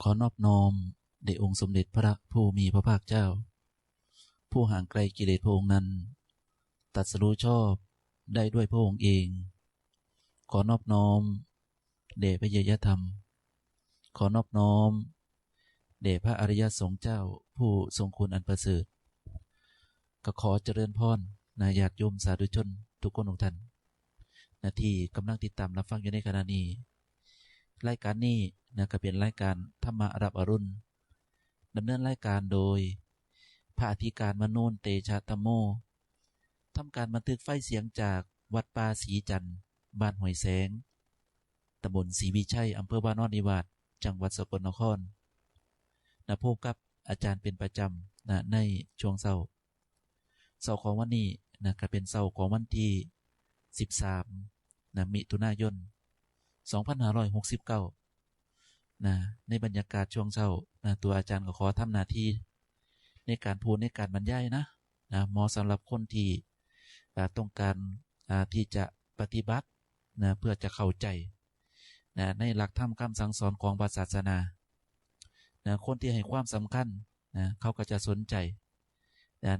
ขอนอบน้อมแด่องค์สมเด็จพระผู้มีพระภาคเจ้าผู้ห่างไกลกิเลสพระองค์นั้นตรัสรู้ชอบได้ด้วยพระองค์เองขอนอบน้อมแด่พระเยยธรรมขอนอบน้อมแด่พระอริยสงฆ์เจ้าผู้ทรงคุณอันประเสริฐก็ขอเจริญพรญาติโยมสาธุชนทุกคนทุกท่านที่กำลังติดตามรับฟังอยู่ในขณะนี้รายการนี้ก็เป็นรายการธรรมะรับอรุณดำเนินรายการโดยพระอธิการมโนนเตชะธรรมโมทำการบันทึกไฟเสียงจากวัดป่าศรีจันทร์บ้านห้วยแสงตำบลศรีวิชัยอำเภอบ้านนอนนิวาสจังหวัดสกลนครพบกับอาจารย์เป็นประจำในช่วงเช้าของวันนี้ก็เป็นเช้าของวันที่13มิถุนายน2569ในบรรยากาศช่วงเช้าตัวอาจารย์ก็ขอทำหน้าที่ในการพูดในการบรรยายเหมาะสำหรับคนที่ต้องการที่จะปฏิบัติเพื่อจะเข้าใจในหลักธรรมคำสั่งสอนของศาสนาคนที่ให้ความสำคัญเขาก็จะสนใจ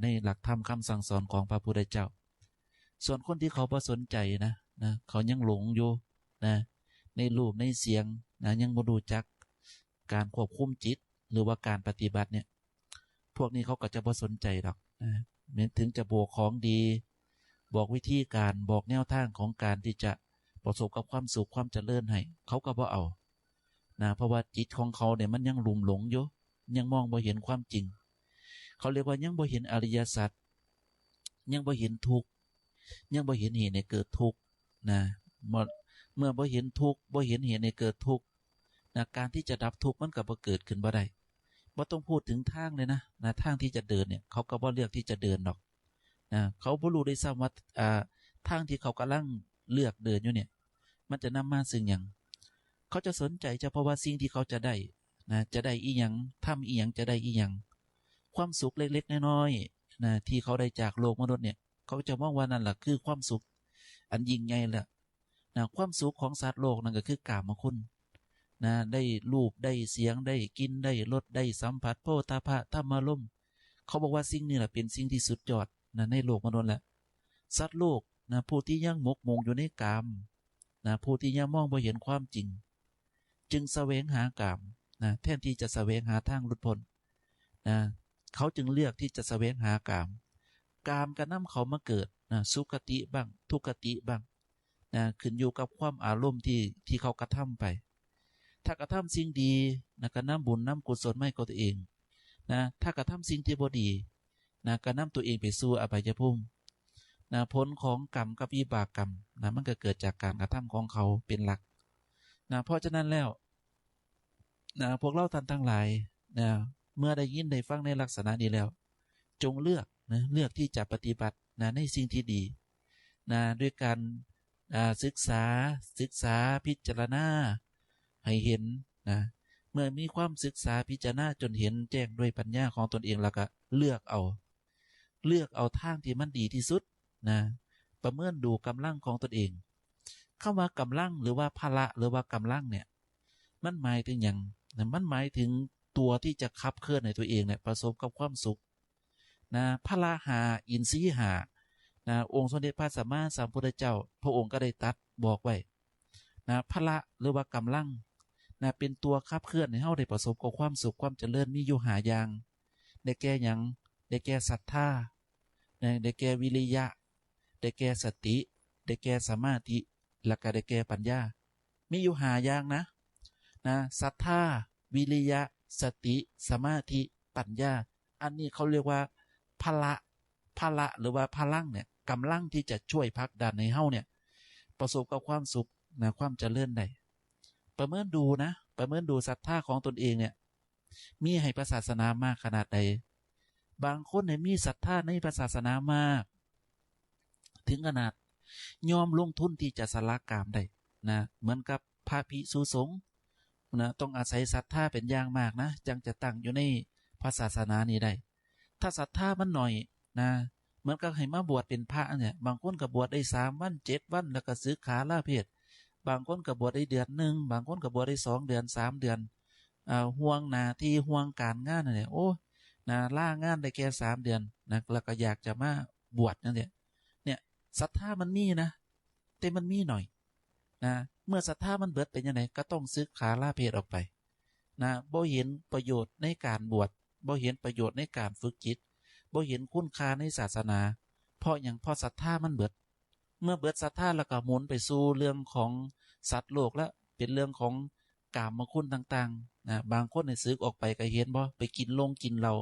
ในหลักธรรมคำสั่งสอนของพระพุทธเจ้าส่วนคนที่เขาบ่สนใจเขายังหลงอยู่ในรูปในเสียงยังบ่รู้จักการควบคุมจิตหรือว่าการปฏิบัติเนี่ยพวกนี้เขาก็จะบ่สนใจหรอกถึงจะบอกของดีบอกวิธีการบอกแนวทางของการที่จะประสบกับความสุขความเจริญให้เขาก็บ่เอาเพราะว่าจิตของเขาเนี่ยมันยังลุ่มหลงอยู่ยังมองบ่เห็นความจริงเขาเรียกว่ายังบ่เห็นอริยสัจยังบ่เห็นทุกข์ยังบ่เห็นเหตุในเกิดทุกข์เมื่อบ่เห็นทุกข์บ่เห็นเหตุในเกิดทุกข์การที่จะดับทุกข์มันก็บ่เกิดขึ้นบ่ได้บ่ต้องพูดถึงทางเลยนะทางที่จะเดินเนี่ยเขาก็บ่เลือกที่จะเดินหรอกเขาบ่รู้ได้ซ้ำว่าทางที่เขากำลังเลือกเดินอยู่เนี่ยมันจะนำมาซึ่งหยังเขาจะสนใจเฉพาะว่าสิ่งที่เขาจะได้จะได้อีหยังทำอีหยังจะได้อีหยังความสุขเล็กๆน้อยๆที่เขาได้จากโลกมนุษย์เนี่ยเขาจะมองว่านั่นแหละคือความสุขอันยิ่งใหญ่แหละความสุขของสัตว์โลกนั่นก็คือกามคุณได้รูปได้เสียงได้กินได้รสได้สัมผัสโผฏฐัพพะธรรมารมณ์เขาบอกว่าสิ่งนี้แหละเป็นสิ่งที่สุดยอดในโลกมนุษย์แหละสัตว์โลกผู้ที่ยังหมกมุ่นอยู่ในกามผู้ที่ยังมองบ่เห็นความจริงจึงแสวงหากามแทนที่จะแสวงหาทางหลุดพ้นเขาจึงเลือกที่จะแสวงหากามก็นำเขามาเกิดสุคติบ้างทุกติบ้างขึ้นอยู่กับความอารมณ์ที่เขากระทำไปถ้ากระทำสิ่งดีก็นำบุญนำกุศลให้กับตัวเองถ้ากระทำสิ่งที่บ่ดีก็นำตัวเองไปสู่อบายภูมิผลของกรรมกับวิบากกรรมมันก็เกิดจากการกระทำของเขาเป็นหลักเพราะฉะนั้นแล้วพวกเราท่านทั้งหลายเมื่อได้ยินได้ฟังในลักษณะนี้แล้วจงเลือกที่จะปฏิบัติในสิ่งที่ดีด้วยการศึกษาพิจารณาให้เห็นเมื่อมีความศึกษาพิจารณาจนเห็นแจ้งด้วยปัญญาของตนเองแล้วก็เลือกเอาทางที่มันดีที่สุดประเมินดูกำลังของตนเองเข้ามากำลังหรือว่าพละหรือว่ากำลังเนี่ยมันหมายถึงอย่างมันหมายถึงตัวที่จะขับเคลื่อนในตัวเองเนี่ยประสบกับความสุขพละหาอินทรีย์หาองค์สมเด็จพระสัมมาสัมพุทธเจ้าพระองค์ก็ได้ตรัสบอกไว้พละหรือว่ากำลังเป็นตัวขับเคลื่อนให้เฮาได้ประสบกับความสุขความเจริญมีอยู่หาอย่างได้แก่หยังได้แก่ศรัทธาได้แก่วิริยะได้แก่สติได้แก่สมาธิและก็ได้แก่ปัญญามีอยู่หาอย่างศรัทธาวิริยะสติสมาธิปัญญาอันนี้เขาเรียกว่าพละหรือว่าพลังเนี่ยกำลังที่จะช่วยผลักดันให้เฮาเนี่ยประสบกับความสุขความเจริญได้ประเมินดูศรัทธาของตนเองเนี่ยมีให้พระศาสนามากขนาดใดบางคนเนี่ยมีศรัทธาในพระศาสนามากถึงขนาดยอมลงทุนที่จะสละกามได้เหมือนกับพระภิกษุสงฆ์ต้องอาศัยศรัทธาเป็นอย่างมากจึงจะตั้งอยู่ในพระศาสนานี้ได้ถ้าศรัทธามันหน่อยเหมือนกับให้มาบวชเป็นพระเนี่ยบางคนก็บวชได้3 วัน7 วันแล้วก็สึกขาลาเพศบางคนก็บวชได้เดือนหนึ่งบางคนก็บวชได้2 เดือน3 เดือน ห่วงหน้าที่ห่วงการงานนั่นแหละโอ้นะล่างานได้แค่3 เดือนนะแล้วก็อยากจะมาบวชนั่นแหละเนี่ยศรัทธามันมีนะแต่มันมีหน่อยนะเมื่อศรัทธามันเบิดเป็นยังไงก็ต้องซึกขาลาเพศออกไปนะบ่เห็นประโยชน์ในการบวชบ่เห็นประโยชน์ในการฝึกจิตบ่เห็นคุณค่าในศาสนาเพราะอย่างพอศรัทธามันเบิดเมื่อเบิดศรัทธาแล้วก็หมุนไปสู่เรื่องของสัตว์โลกแล้วเป็นเรื่องของกามคุณต่างๆนะบางคนในซึกออกไปก็เห็นบ่ไปกินลงกินเหล้า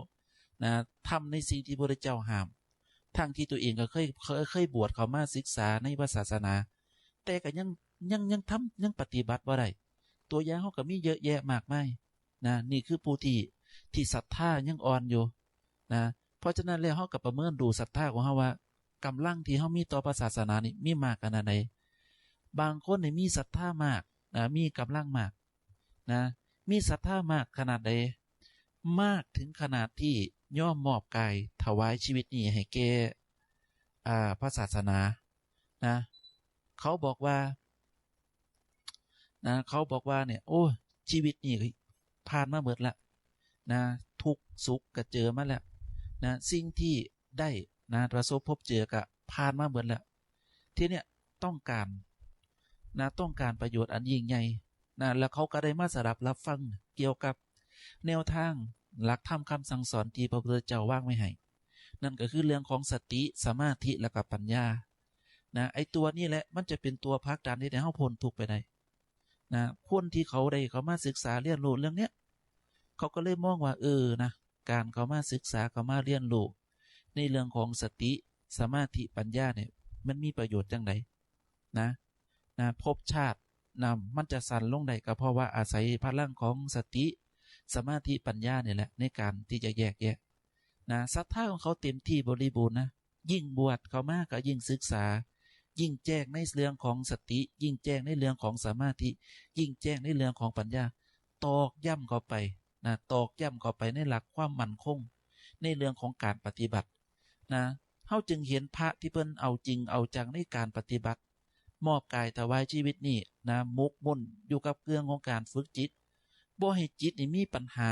นะทำในสิ่งที่พระเจ้าห้ามทั้งที่ตัวเองก็เคยบวชเข้ามาศึกษาในพระศาสนาแต่ก็ยังทำยังปฏิบัติบ่ได้ตัวอย่างเขาก็มีเยอะแยะมากมายนะนี่คือผู้ที่ศรัทธายังอ่อนอยู่นะเพราะฉะนั้นแล้วเขาก็ประเมินดูศรัทธาของเขาว่ากำลังที่เขามีต่อพระศาสนานี่มีมากขนาดไหนบางคนนี่มีศรัทธามากนะมีกำลังมากนะมีศรัทธามากขนาดใดมากถึงขนาดที่ย่อมมอบกายถวายชีวิตนี้ให้แก่พระศาสนานะเขาบอกว่าเนี่ยโอ้ชีวิตนี่ผ่านมาหมดละนะทุกสุขก็เจอมาแล้วนะสิ่งที่ได้นะประสบพบเจอก็ผ่านมาหมดแล้วที่เนี่ยต้องการประโยชน์อันยิ่งใหญ่นะแล้วเขาก็ได้มาสดับรับฟังเกี่ยวกับแนวทางหลักธรรมคำสั่งสอนที่พระพุทธเจ้าวางไว้ให้นั่นก็คือเรื่องของสติสมาธิและก็ปัญญานะไอตัวนี้แหละมันจะเป็นตัวพักดันที่ให้เฮาพ้นทุกข์ไปได้นะคนที่เขามาศึกษาเรียนรู้เรื่องเนี้ยเขาก็เลยมองว่านะการเขามาศึกษาเขามาเรียนรู้ในเรื่องของสติสมาธิปัญญาเนี่ยมันมีประโยชน์จังไดนะภพชาติมันจะสั่นลงได้ก็เพราะว่าอาศัยพลังของสติสมาธิปัญญาเนี่ยแหละในการที่จะแยกแยะนะศรัทธาของเขาเต็มที่บริบูรณ์นะยิ่งบวชเขามากก็ยิ่งศึกษายิ่งแจ้งในเรื่องของสติยิ่งแจ้งในเรื่องของสมาธิยิ่งแจ้งในเรื่องของปัญญาตอกย่ำเข้าไปนะตอกย่ำเข้าไปในหลักความมั่นคงในเรื่องของการปฏิบัตินะเขาจึงเห็นพระที่เพิ่นเอาจริงเอาจังในการปฏิบัติมอบกายถวายชีวิตนี่นะมุกมุ่นอยู่กับเรื่องของการฝึกจิตบ่ให้จิตนี่มีปัญหา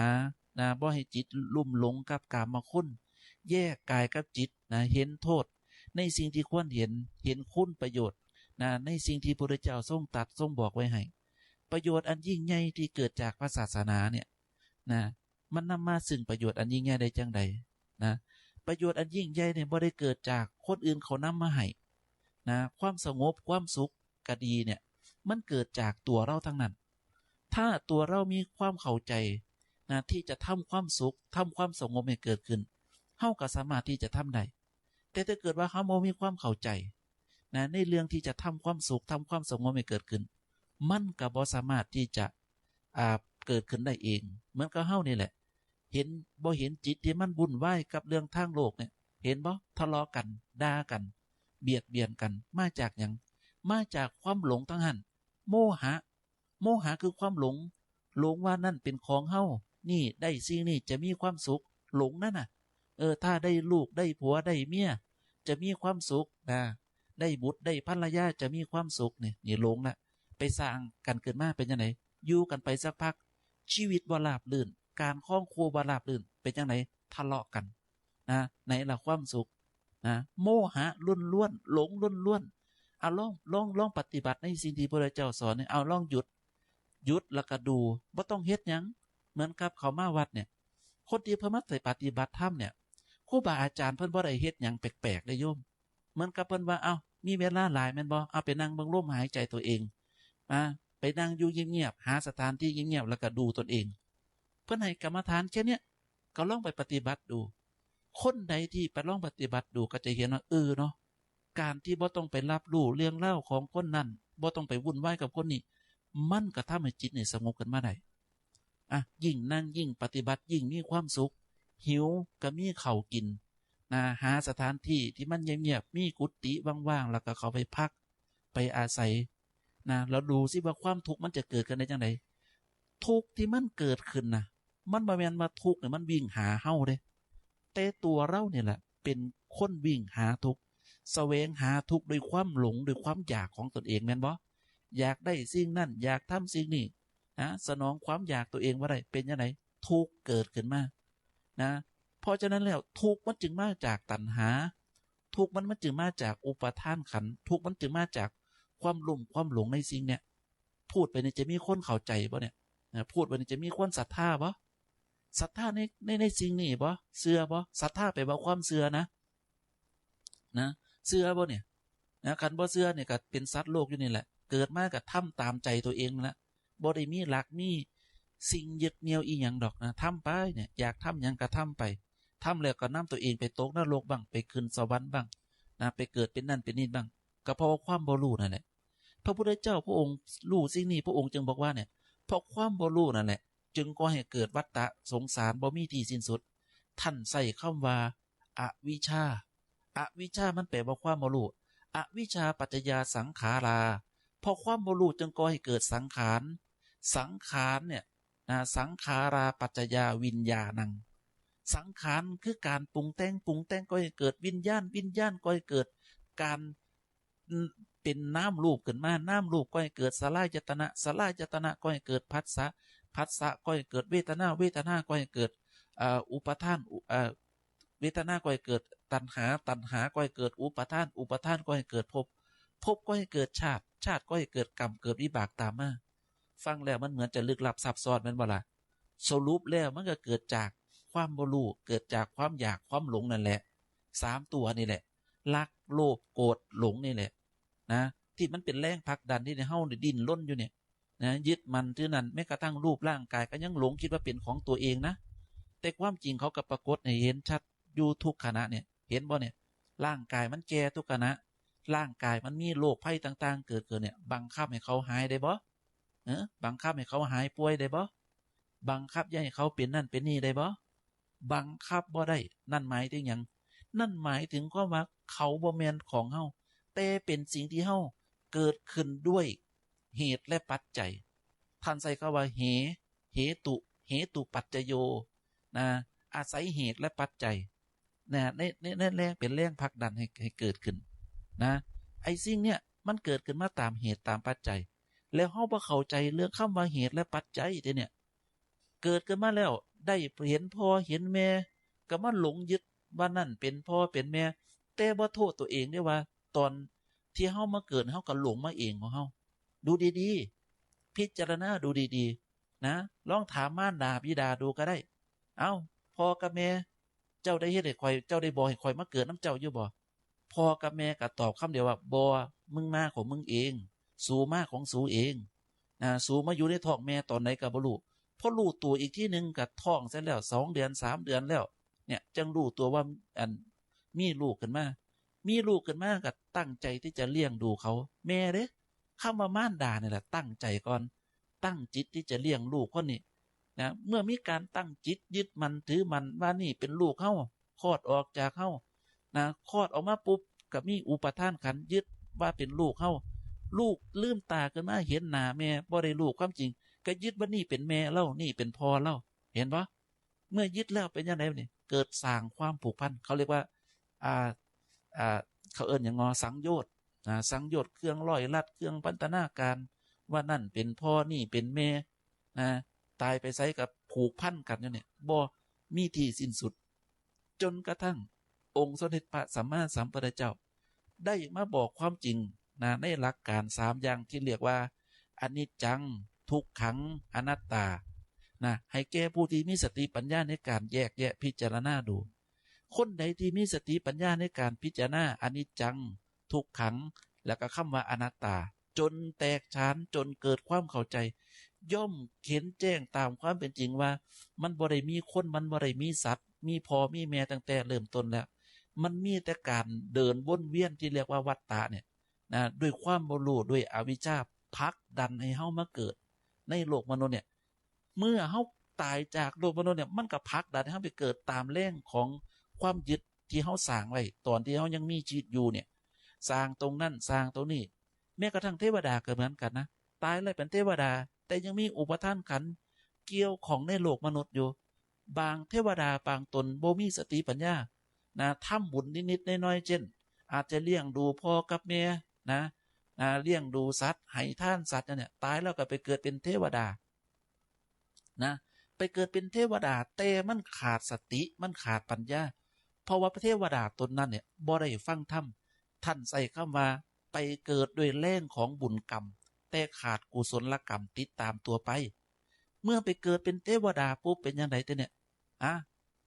นะบ่ให้จิตลุ่มหลงกับกามคุณแยกกายกับจิตนะเห็นโทษในสิ่งที่ควรเห็นคุณประโยชน์นะในสิ่งที่พระพุทธเจ้าทรงตรัสทรงบอกไว้ให้ประโยชน์อันยิ่งใหญ่ที่เกิดจากพระศาสนาเนี่ยนะมันนำมาซึ่งประโยชน์อันยิ่งใหญ่ได้จังใดนะประโยชน์อันยิ่งใหญ่เนี่ยบ่ได้เกิดจากคนอื่นเขานำมาให้นะความสงบความสุขก็ดีเนี่ยมันเกิดจากตัวเราทั้งนั้นถ้าตัวเรามีความเข้าใจนะที่จะทำความสุขทำความสงบให้เกิดขึ้นเฮาก็สามารถที่จะทำได้แต่ถ้าเกิดว่าเฮาบ่มีความเข้าใจนะในเรื่องที่จะทำความสุขทำความสงบให้เกิดขึ้นมันก็บ่สามารถที่จะเกิดขึ้นได้เองเหมือนกับเฮานี่แหละเห็นบ่เห็นจิตที่มันวุ่นวายกับเรื่องทางโลกเนี่ยเห็นบ่ทะเลาะกันด่ากันเบียดเบียนกันมาจากหยังมาจากความหลงทั้งหันโมหะคือความหลงว่านั่นเป็นของเฮานี่ได้สิ่งนี้จะมีความสุขหลงนั่นน่ะถ้าได้ลูกได้ผัวได้เมียจะมีความสุขได้บุตรได้ภรรยาจะมีความสุขนี่หลงละไปสร้างกันเกิดมาเป็นยังไงอยู่กันไปสักพักชีวิตบ่ราบรื่นการครองครัวบ่ราบรื่นเป็นยังไงทะเลาะกันนะไหนล่ะความสุขนะโมหะล้วนหลงล้วนเอาลองปฏิบัติในสิ่งที่พระเจ้าสอนเนี่ยเอาลองหยุดแล้วก็ดูบ่ต้องเฮ็ดหยังเหมือนกับเขามาวัดเนี่ยคนที่เพิ่นมาใส่ปฏิบัติธรรมเนี่ยครูบาอาจารย์เพิ่นบ่ได้เฮ็ดหยังแปลกๆได้โยมเหมือนกับเพิ่นว่าเอ้ามีเวลาหลายแม่นบ่เอาไปนั่งเบิ่งลมหายใจตัวเองไปนั่งอยู่เงียบๆหาสถานที่เงียบๆแล้วก็ดูตนเองเพิ่นให้กรรมฐานแค่เนี้ยก็ลองไปปฏิบัติดูคนใดที่ไปลองปฏิบัติดูก็จะเห็นว่าเนาะการที่บ่ต้องไปรับรู้เรื่องเล่าของคนนั้นบ่ต้องไปวุ่นวายกับคนนี้มันก็ทำให้จิตนี่สงบกันมาได้ยิ่งนั่งยิ่งปฏิบัติยิ่งมีความสุขหิวก็มีข้าวกินหาสถานที่ที่มันเงียบๆมีกุฏิว่างๆแล้วก็เข้าไปพักไปอาศัยแล้วดูสิว่าความทุกข์มันจะเกิดกันได้จังไดทุกข์ที่มันเกิดขึ้นมันบ่แม่นว่าทุกข์เนี่ยมันวิ่งหาเฮาเด้แต่ตัวเราเนี่ยแหละเป็นคนวิ่งหาทุกข์แสวงหาทุกข์ด้วยความหลงด้วยความอยากของตนเองแม่นบ่อยากได้สิ่งนั้นอยากทำสิ่งนี้ นะสนองความอยากตัวเองว่าได้เป็นยังไงทุกข์เกิดขึ้นมานะเพราะฉะนั้นแล้วทุกข์มันจึงมาจากตัณหาทุกข์มันจึงมาจากอุปทานขันธ์ทุกข์มันจึงมาจากความลุ่มความหลงในสิ่งเนี่ยพูดไปเนี่ยจะมีคนเข้าใจป่ะเนี่ยพูดไปเนี่ยจะมีคนศรัทธาป่ะศรัทธาในสิ่งนี้ป่ะเชื่อป่ะศรัทธาไปว่าความเชื่อนะเชื่อป่ะเนี่ยนะคันบ่เชื่อเนี่ยก็เป็นสัตว์โลกอยู่นี่แหละเกิดมาก็ทำตามใจตัวเองละบ่ได้มีหลักมีสิ่งยึดเหนี่ยวอีหยังดอกนะทำไปเนี่ยอยากทำหยังก็ทำไปทำแล้วก็นำตัวเองไปตกนรกบ้างไปขึ้นสวรรค์บ้างนะไปเกิดเป็นนั่นเป็นนี่บ้างก็เพราะว่าความบ่รู้นั่นแหละพระพุทธเจ้าพระองค์รู้สิ่งนี้พระองค์จึงบอกว่าเนี่ยเพราะความบ่รู้นั่นแหละจึงก่อให้เกิดวัฏฏะสงสารบ่มีที่สิ้นสุดท่านใส่คำว่าอวิชชาอวิชชามันแปลว่าความบ่รู้อวิชชาปัจจยาสังขาราเพราะความบ่รู้จึงก่อให้เกิดสังขารสังขารเนี่ยสังขาราปัจจยาวิญญาณังสังขารคือการปรุงแต่งก็ให้เกิดวิญญาณก็ให้เกิดการเป็นน้ำรูปขึ้นมาน้ำรูปก็ให้เกิดสลายจตนะก็ให้เกิดผัสสะก็ให้เกิดเวทนาก็ให้เกิดอุปทานเวทนาก็ให้เกิดตัณหาก็ให้เกิดอุปทานก็ให้เกิดภพก็ให้เกิดชาติก็ให้เกิดกรรมเกิดวิบากตามมาฟังแล้วมันเหมือนจะลึกลับซับซ้อนแม่นบ่ล่ะสรุปแล้วมันก็เกิดจากความบ่รู้เกิดจากความอยากความหลงนั่นแหละ3ตัวนี่แหละรักโลภโกรธหลงนี่แหละนะที่มันเป็นแรงผลักดันที่ในเฮาดิ้นรนอยู่เนี่ยนะยึดมันถือนั้นแม้กระทั่งรูปร่างกายก็ยังหลงคิดว่าเป็นของตัวเองนะแต่ความจริงเขาก็ปรากฏให้เห็นชัดอยู่ทุกขณะเนี่ยเห็นบ่เนี่ยร่างกายมันแก่ทุกขณะร่างกายมันมีโรคภัยต่างๆเกิดเนี่ยบังคับให้เขาหายได้บ่บังคับให้เขาหายป่วยได้บ่บังคับให้เขาเป็นนั่นเป็นนี่ได้บ่บังคับบ่ได้นั่นหมายถึงหยังนั่นหมายถึงความว่าเขาบ่แม่นของเฮาแต่เป็นสิ่งที่เฮาเกิดขึ้นด้วยเหตุและปัจจัยท่านใส่คำว่าเหตุปัจจโยนะอาศัยเหตุและปัจจัยนะในแรงเป็นแรงผลักดันให้เกิดขึ้นนะไอ้สิ่งเนี้ยมันเกิดขึ้นมาตามเหตุตามปัจจัยแล้วเฮาบ่เข้าใจเรื่องคำว่าเหตุและปัจจัยเนี่ยเกิดขึ้นมาแล้วได้เห็นพ่อเห็นแม่ก็มาหลงยึดว่านั่นเป็นพ่อเป็นแม่แต่บ่โทษตัวเองได้ว่าตอนที่เฮามาเกิดเฮาก็หลงมาเองของเฮาดูดีๆพิจารณาดูดีๆนะลองถามมารดาบิดาดูก็ได้เอ้าพ่อกับแม่เจ้าได้เฮ็ดให้ข่อยเจ้าได้บอกให้ข่อยมาเกิดน้ำเจ้าอยู่บ่พ่อกับแม่ก็ตอบคำเดียวว่าบ่มึงมาของมึงเองสูมาของสูเองสูมาอยู่ในท้องแม่ตอนไหนก็บ่รู้พอรู้ตัวอีกที่นึงก็ท้องเสร็จแล้ว2 เดือน3 เดือนแล้วเนี่ยจังรู้ตัวว่ามีลูกขึ้นมาก็ตั้งใจที่จะเลี้ยงดูเขาแม่เด้คำว่ามารดาเนี่ยแหละตั้งใจก่อนตั้งจิตที่จะเลี้ยงลูกคนนี้นะเมื่อมีการตั้งจิตยึดมันถือมันว่านี่เป็นลูกเฮาคลอดออกจากเฮานะคลอดออกมาปุ๊บก็มีอุปทานขันธ์ยึดว่าเป็นลูกเฮาลูกลืมตาขึ้นมาเห็นหน้าแม่บ่ได้ลูกความจริงก็ยึดว่านี่เป็นแม่เล่านี่เป็นพ่อเล่าเห็นปะเมื่อยึดแล้วเป็นยังไงเนี่ยเกิดสร้างความผูกพันเขาเรียกว่าอ่าเขาเอิ้นอย่างสังโยชน์สังโยชน์เครื่องร้อยลัดเครื่องพันธนาการว่านั่นเป็นพ่อนี่เป็นแม่ตายไปไสกับผูกพันกันเนี่ยบ่มีที่สิ้นสุดจนกระทั่งองค์สมเด็จพระสัมมาสัมพุทธเจ้าได้มาบอกความจริงในหลักการ3อย่างที่เรียกว่าอนิจจังทุกขังอนัตตาให้แก่ผู้ที่มีสติปัญญาในการแยกแยะพิจารณาดูคนใดที่มีสติปัญญาในการพิจารณาอนิจจังทุกขังแล้วก็คำว่าอนัตตาจนแตกฉานจนเกิดความเข้าใจย่อมเห็นแจ้งตามความเป็นจริงว่ามันบ่ได้มีคนมันบ่ได้มีสัตว์มีพ่อมีแม่ตั้งแต่เริ่มต้นแล้วมันมีแต่การเดินวนเวียนที่เรียกว่าวัฏฏะเนี่ยด้วยความบ่รู้ด้วยอวิชชาผลักดันให้เฮามาเกิดในโลกมนุษย์เนี่ยเมื่อเฮาตายจากโลกมนุษย์เนี่ยมันก็ผลักดันให้เฮาไปเกิดตามแรงของความยึดที่เฮาสร้างไว้ตอนที่เฮายังมีชีวิตอยู่เนี่ยสร้างตรงนั้นสร้างตรงนี้แม้กระทั่งเทวดาก็เหมือนกันนะตายแล้วเป็นเทวดาแต่ยังมีอุปทานขันธ์เกี่ยวของในโลกมนุษย์อยู่บางเทวดาบางตนบ่มีสติปัญญาทำบุญนิดๆน้อยๆเช่นอาจจะเลี้ยงดูพ่อกับแม่เลี้ยงดูสัตว์ให้ท่านสัตว์เนี่ยตายแล้วก็ไปเกิดเป็นเทวดา นะไปเกิดเป็นเทวดาแต่มันขาดสติมันขาดปัญญาเพราะว่าเทวดาตนนั้นเนี่ยบ่ได้ฟังธรรมท่านใส่คำว่าไปเกิดด้วยแรงของบุญกรรมแต่ขาดกุศลกรรมติดตามตัวไปเมื่อไปเกิดเป็นเทวดาปุ๊บเป็นยังไงแต่เนี่ย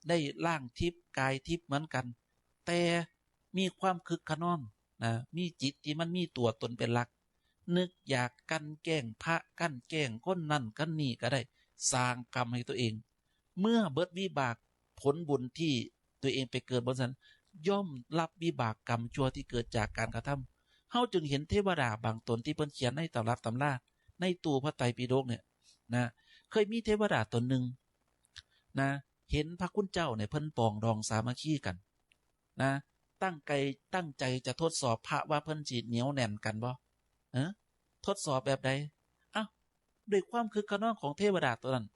ได้ร่างทิพย์กายทิพย์เหมือนกันแต่มีความคึกขนองนะมีจิตที่มันมีตัวตนเป็นหลักนึกอยากกันแกล้งพระกันแกล้งคนนั่นกันนี่ก็ได้สร้างกรรมให้ตัวเองเมื่อเบิดวิบากผลบุญที่ตัวเองไปเกิดบนนั้นย่อมรับวิบากกรรมชั่วที่เกิดจากการกระทำเฮาจึงเห็นเทวดาบางตนที่เพิ่นเขียนในตำรับตำราในตู้พระไตรปิฎกเนี่ยนะเคยมีเทวดาตนหนึ่งนะเห็นพระคุณเจ้าเนี่ยเพิ่นปองดองสามัคคีกันนะตั้งใจจะทดสอบพระว่าเพิ่นจีเหนียวแน่นกันบ่ทดสอบแบบใดด้วยความคึกขนองของเทวดาตัวนั้น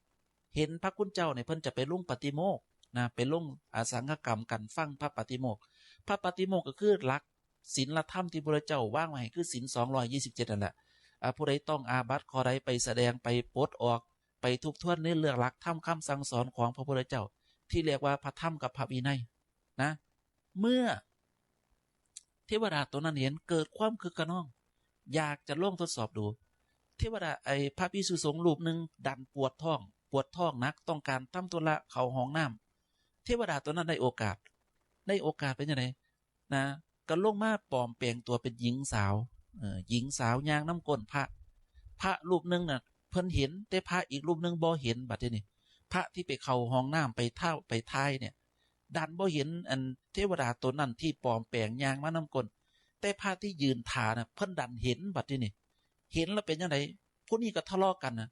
เห็นพระคุณเจ้าเนี่ยเพิ่นจะไปลงปฏิโมกข์นะไปลงอสังฆกรรมกันฟังพระปฏิโมกข์พระปฏิโมกข์ก็คือหลักศีลธรรมที่พระเจ้าวางไว้คือศีล227นั่นแหละผู้ใดต้องอาบัติข้อใดไปแสดงไปปลดออกไปทบทวนในเรื่องหลักธรรมคำสั่งสอนของพระพุทธเจ้าที่เรียกว่าพระธรรมกับพระวินัยนะเมื่อเทวดาตัวนั้นเห็นเกิดความคึกขนองอยากจะลองทดสอบดูเทวดาพระภิกษุสงฆ์รูปหนึ่งดันปวดท้องนักต้องการทำธุระเข้าห้องน้ำเทวดาตัวนั้นได้โอกาสเป็นยังไงนะก็ลงมาปลอมแปลงตัวเป็นหญิงสาวหญิงสาวย่างน้ำก้นพระรูปหนึ่งน่ะเพิ่นเห็นแต่พระอีกรูปหนึ่งบ่เห็นบัดนี้พระที่ไปเข้าห้องน้ำไปเท่าไปท้ายเนี่ยดันบ่เห็นอันเทวดาตัวนั้นที่ปลอมแปลงย่างมาน้ำก้นแต่พระที่ยืนท่าน่ะเพิ่นดันเห็นบัดนี้เห็นแล้วเป็นยังไงพวกนี้ก็ทะเลาะกันนะ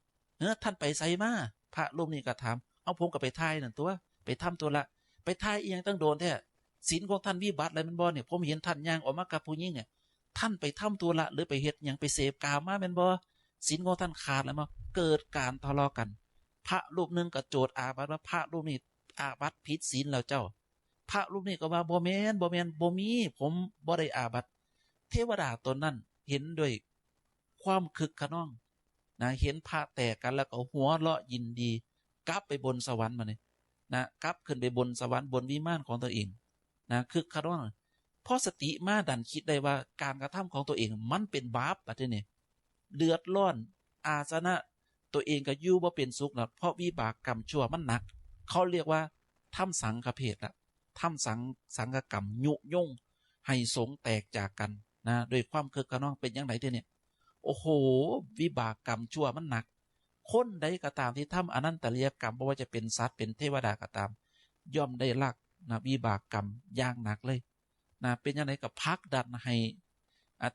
ท่านไปไสมาพระรูปนี้ก็ถามเอาผมก็ไปทายนั่นตัวไปทำตัวละไปทายอีหยังตั้งโดนแท้ศีลของท่านวิบัติอะไรมันบ่เนี่ยผมเห็นท่านย่างออกมากับผู้หญิงเนี่ยท่านไปทำตัวละหรือไปเฮ็ดหยังไปเสพกามมาแม่นบ่ศีลของท่านขาดแล้วมั้งเกิดการทะเลาะกันพระรูปนึงก็โจทย์อาบัติว่าพระรูปนี้อาบัติผิดศีลแล้วเจ้าพระรูปนี้ก็ว่าบ่แม่นบ่มีผมบ่ได้อาบัติเทวดาตนนั้นเห็นด้วยความคึกขนองนะเห็นพระแตกกันแล้วก็หัวเราะยินดีกลับไปบนสวรรค์มาเนี่ยนะกลับขึ้นไปบนสวรรค์บนวิมานของตัวเองนะคึกขนองเพราะสติมาดันคิดได้ว่าการกระทำของตัวเองมันเป็นบาปแบบนี้เดือดร้อนอาสนะตัวเองก็อยู่บ่เป็นสุขนะเพราะวิบากกรรมชั่วมันหนักเขาเรียกว่าทำสังฆเพศละทำสังฆกรรมยุยงให้สงฆ์แตกจากกันนะโดยความคึกขนองเป็นอย่างไรเนี่ยโอ้โหวิบากกรรมชั่วมันหนักคนใดก็ตามที่ทำอนันตริยกรรมไม่ว่าจะเป็นสัตว์เป็นเทวดาก็ตามย่อมได้ลักนะวิบากกรรมอย่างหนักเลยนะเป็นยังไงกับพักดันให้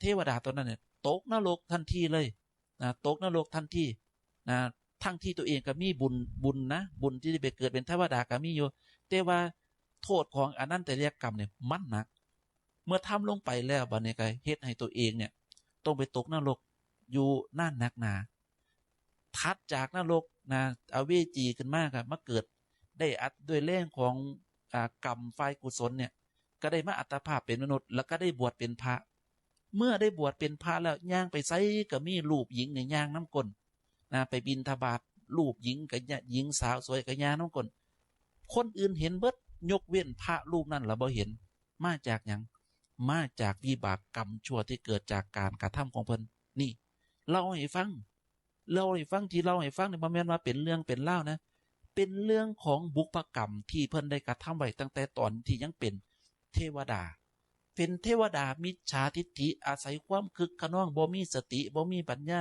เทวดาตัวนั้นเนี่ยตกนรกทันทีเลยนะตกนรกทันทีนะทั้งที่ตัวเองก็มีบุญนะบุญที่ได้ไปเกิดเป็นเทวดาก็มีอยู่แต่ว่าโทษของอนันตริยกรรมเนี่ยมันหนักเมื่อทำลงไปแล้วบัดนี้ก็เฮ็ดให้ตัวเองเนี่ยต้องไปตกนรกอยู่น่านนักหนาทัดจากนรกนะอเวจีขึ้นมากครับมาเกิดได้อัดด้วยแรงของกรรมฝ่ายกุศลเนี่ยก็ได้มาอัตภาพเป็นมนุษย์แล้วก็ได้บวชเป็นพระเมื่อได้บวชเป็นพระแล้วย่างไปไสก็มีรูปหญิงในย่างน้ำกลนะไปบิณฑบาตรูปหญิงกับหญิงสาวสวยกับย่างน้ำกลคนอื่นเห็นเบิดยกเว้นพระรูปนั้นละบ่เห็นมาจากหยังมาจากวิบากกรรมชั่วที่เกิดจากการกระทำของเพิ่นนี่เล่าให้ฟังที่เล่าให้ฟังเนี่ยบ่แม่นว่าเป็นเรื่องเป็นเล่านะเป็นเรื่องของบุพกรรมที่เพิ่นได้กระทำไว้ตั้งแต่ตอนที่ยังเป็นเทวดาเป็นเทวดามิจฉาทิฏฐิอาศัยความคึกขนองบ่มีสติบ่มีปัญญา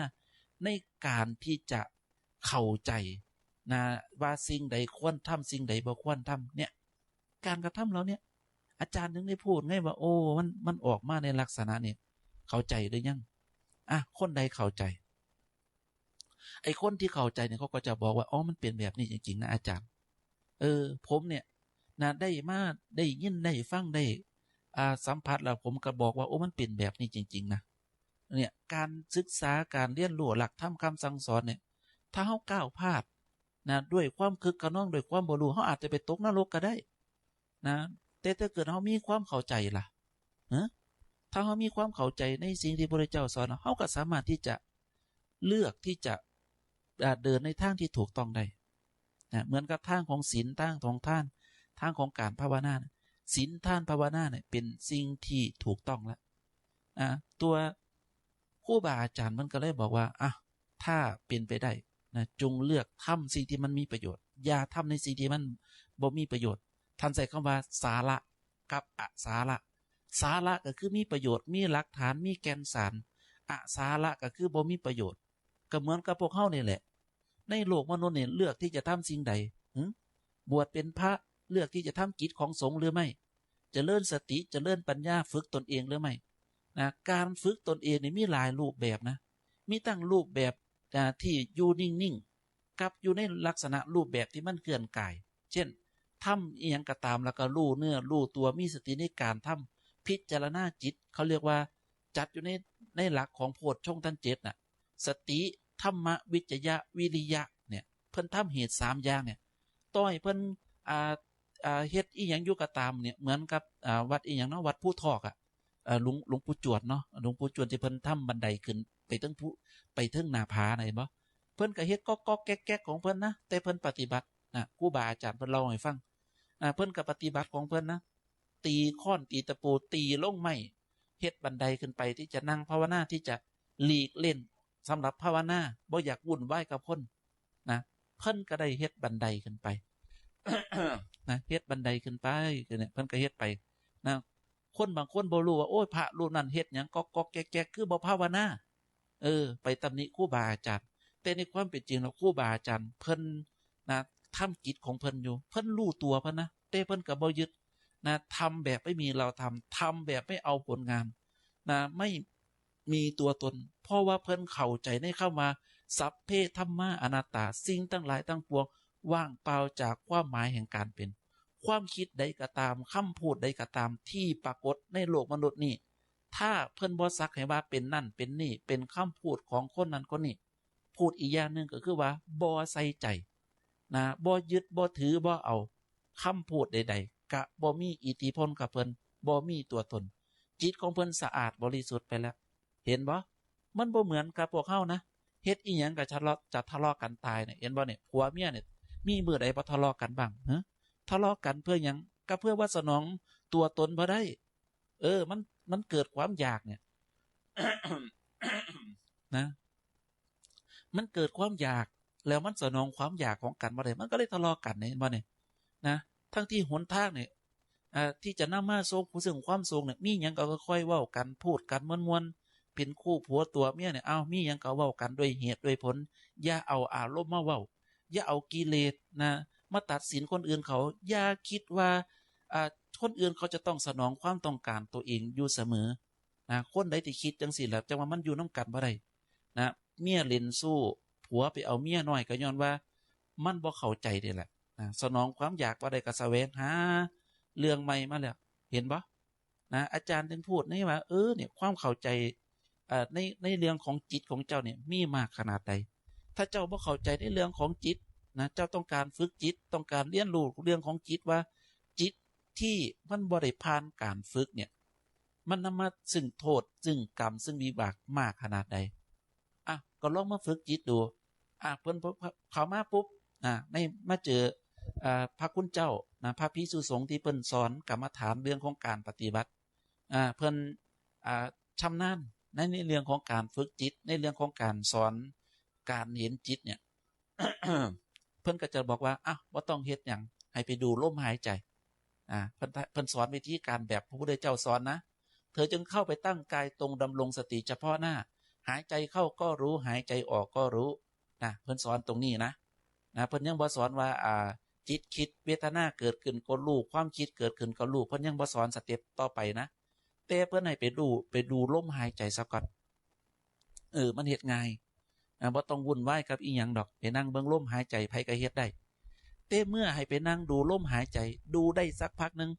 ในการที่จะเข้าใจนะว่าสิ่งใดควรทำสิ่งใดบ่ควรทำเนี่ยการกระทำเราเนี่ยอาจารย์ถึงได้พูดไงว่าโอ้มันออกมาในลักษณะนี้เข้าใจหรือยังคนใดเข้าใจไอ้คนที่เข้าใจเนี่ยเขาก็จะบอกว่าอ๋อมันเป็นแบบนี้จริงๆนะอาจารย์ผมเนี่ยนะได้ยินได้ฟังได้สัมผัสแล้วผมก็บอกว่าโอ้มันเป็นแบบนี้จริงๆนะเนี่ยการศึกษาการเรียนรู้หลักธรรมคำสั่งสอนเนี่ยถ้าเฮาก้าวพลาดนะด้วยความคึกขนองด้วยความบ่รู้เฮาอาจจะไปตกนรกก็ได้นะแต่ถ้าเกิดเฮามีความเข้าใจล่ะถ้าเฮามีความเข้าใจในสิ่งที่พระพุทธเจ้าสอนเฮาก็สามารถที่จะเลือกที่จะเดินในทางที่ถูกต้องได้ นะเหมือนกับทางของศีลทางของท่านทางของการภาวนาศีลท่านภาวนาเนี่ยเป็นสิ่งที่ถูกต้องแล้วตัวครูบาอาจารย์มันก็เลยบอกว่าถ้าเป็นไปได้นะจงเลือกทำสิ่งที่มันมีประโยชน์อย่าทำในสิ่งที่มันบ่มีประโยชน์ท่านใส่คำว่าสาระกับอสาระสาระก็คือมีประโยชน์มีหลักฐานมีแกนสารอสาระก็คือบ่มีประโยชน์ก็เหมือนกับพวกเฮานี่แหละในโลกมนุษย์เนี่ยเลือกที่จะทำสิ่งใดบวชเป็นพระเลือกที่จะทำกิจของสงฆ์หรือไม่จะเลิ่นสติจะเลิ่นปัญญาฝึกตนเองหรือไม่นะการฝึกตนเองนี่มีหลายรูปแบบนะมีตั้งรูปแบบที่อยู่นิ่งๆกับอยู่ในลักษณะรูปแบบที่มันเคลื่อนกายเช่นทำอีหยังก็ตามแล้วก็รู้เนื้อรู้ตัวมีสติในการทำพิจารณาจิตเขาเรียกว่าจัดอยู่ในหลักของโพชฌงค์ทั้ง7น่ะสติธรรมะวิจยะวิริยะเนี่ยเพิ่นทำเหตุ3อย่างเนี่ยต้อยเพิ่นเฮ็ดอีหยังอยู่ก็ตามเนี่ยเหมือนกับวัดอีหยังเนาะวัดผู้ทอกหลวงปู่จวนเนาะหลวงปู่จวนที่เพิ่นทำบันไดขึ้นไปถึงหน้าผาไหนบ่เพิ่นก็เฮ็ดก๊อกๆแก๊กๆของเพิ่นนะแต่เพิ่นปฏิบัติครูบาอาจารย์เพิ่นเล่าให้ฟังเพิ่นก็ปฏิบัติของเพิ่นนะตีค้อนตีตะปูตีลงไม้เฮ็ดบันไดขึ้นไปที่จะนั่งภาวนาที่จะหลีกเล่นสำหรับภาวนาบ่อยากวุ่นวายกับคนนะเพิ่นก็ได้เฮ็ดบันไดขึ้นไป นะเฮ็ดบันไดขึ้นไปเนี่ยเพิ่นก็เฮ็ดไปนะคนบางคนบ่รู้ว่าโอ้ยพระรูปนั้นเฮ็ดหยังก๊อกๆแก๊กๆคือบ่ภาวนาไปตำหนิครูบาอาจารย์แต่ในความเป็นจริงแล้วครูบาอาจารย์เพิ่นนะทำกิจของเพิ่นอยู่เพิ่นรู้ตัวเพิ่นนะแต่เพิ่นก็บ่ยึดนะทำแบบไม่มีเราทำแบบไม่เอาผลงานนะไม่มีตัวตนเพราะว่าเพิ่นเข้าใจในคำว่าสัพเพธัมมาอนัตตาสิ่งทั้งหลายทั้งปวงว่างเปล่าจากความหมายแห่งการเป็นความคิดใดก็ตามคำพูดใดก็ตามที่ปรากฏในโลกมนุษย์นี่ถ้าเพิ่นบ่ซักให้ว่าเป็นนั่นเป็นนี่เป็นคำพูดของคนนั้นคนนี้พูดอีกอย่างหนึ่งก็คือว่าบ่ใส่ใจนะบ่ยึดบ่ถือบ่เอาคำพูดใดๆกะบ่มีอิทธิพลกับเพิ่นบ่มีตัวตนจิตของเพิ่นสะอาดบริสุทธิ์ไปแล้วเห็นบ่มันบ่เหมือนกับพวกเฮานะเฮ็ดอีหยังก็ทะเลาะกันตายเนี่ยเห็นบ่เนี่ยผัวเมียเนี่ยมีมื้อใดบ่ทะเลาะกันบ้างทะเลาะกันเพื่อหยังก็เพื่อว่าสนองตัวตนบ่ได้มันเกิดความอยากเนี่ย นะมันเกิดความอยากแล้วมันสนองความอยากของกันบ่ได้มันก็เลยทะเลาะกันเนี่ยบ่เนี่ยนะทั้งที่หนทางเนี่ยที่จะนำมาสู่ซึ่งความสุขเนี่ยมีหยังก็ค่อยๆเว้ากันพูดกันม่วนๆเป็นคู่ผัวตัวเมียเนี่ยมีหยังก็เว้ากันด้วยเหตุด้วยผลอย่าเอาอารมณ์มาเว้าอย่าเอากิเลสนะมาตัดสินคนอื่นเขาอย่าคิดว่าคนอื่นเขาจะต้องสนองความต้องการตัวเองอยู่เสมอนะคนใดที่คิดจังซี่แล้วจังว่ามันอยู่นำกันบ่ได้นะเมียเล่นสู้ผัวไปเอาเมียน้อยก็ย้อนว่ามันบ่เข้าใจนี่แหละนะสนองความอยากบ่ได้ก็แสวงหาเรื่องใหม่มาแล้วเห็นบ่นะอาจารย์ถึงพูดนี่ว่าเนี่ยความเข้าใจในเรื่องของจิตของเจ้าเนี่ยมีมากขนาดใดถ้าเจ้าบ่เข้าใจในเรื่องของจิตนะเจ้าต้องการฝึกจิตต้องการเรียนรู้เรื่องของจิตว่าจิตที่มันบ่ได้ผ่านการฝึกเนี่ยมันนำมาซึ่งโทษซึ่งกรรมซึ่งวิบากมากขนาดใดก็ลองมาฝึกจิตดูเพิ่นเข้ามาปุ๊บในมาเจอพระคุณเจ้านะพระภิกษุสงฆ์ที่เพิ่นสอนกรรมฐานเรื่องของการปฏิบัติเพิ่นชำนาญในเรื่องของการฝึกจิตในเรื่องของการสอนการเห็นจิตเนี่ย เพิ่นก็จะบอกว่าบ่ต้องเฮ็ดหยังให้ไปดูลมหายใจเพิ่นสอนวิธีการแบบพระพุทธเจ้าสอนนะเธอจึงเข้าไปตั้งกายตรงดำรงสติเฉพาะหน้าหายใจเข้าก็รู้หายใจออกก็รู้เพิ่นสอนตรงนี้นะเพิ่นยังบ่สอนว่าจิตคิดเวทนาเกิดขึ้นก็รู้ความคิดเกิดขึ้นก็รู้เพิ่นยังบ่สอนสเต็ปต่อไปนะแต่เพิ่นให้ไปดูลมหายใจซะก่อนมันเฮ็ดง่ายบ่ต้องวุ่นวายกับอีหยังดอกไปนั่งเบิ่งลมหายใจไผก็เฮ็ดได้แต่เมื่อให้ไปนั่งดูลมหายใจดูได้สักพักนึง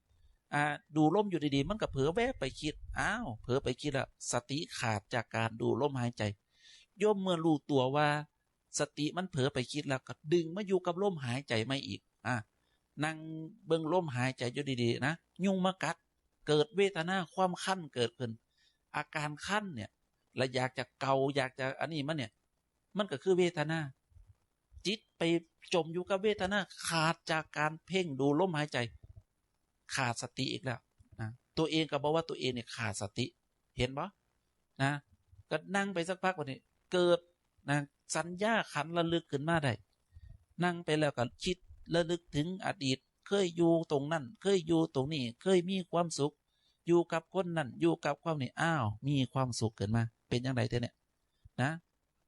ดูลมอยู่ดีๆมันก็เผลอแวบไปคิดเผลอไปคิดแล้วสติขาดจากการดูลมหายใจย่อมเมื่อรู้ตัวว่าสติมันเผลอไปคิดแล้วก็ดึงมาอยู่กับลมหายใจไม่อีกนั่งเบิ่งลมหายใจอยู่ดีๆนะยุงมากัดเกิดเวทนาความคันเกิดขึ้นอาการคันเนี่ยและอยากจะเกาอยากจะอันนี้มันเนี่ยมันก็คือเวทนา จิตไปจมอยู่กับเวทนาขาดจากการเพ่งดูลมหายใจขาดสติอีกแล้วนะตัวเองก็บอกว่าตัวเองเนี่ยขาดสติเห็นปะนะก็นั่งไปสักพักวันนี้เกิดนะสัญญาขันระลึกขึ้นมาได้นั่งไปแล้วก็คิดระลึกถึงอดีตเคยอยู่ตรงนั้นเคยอยู่ตรงนี้เคยมีความสุขอยู่กับคนนั้นอยู่กับความนี่อ้าวมีความสุขเกิดมาเป็นยังไงเท่าเนี่ยนะ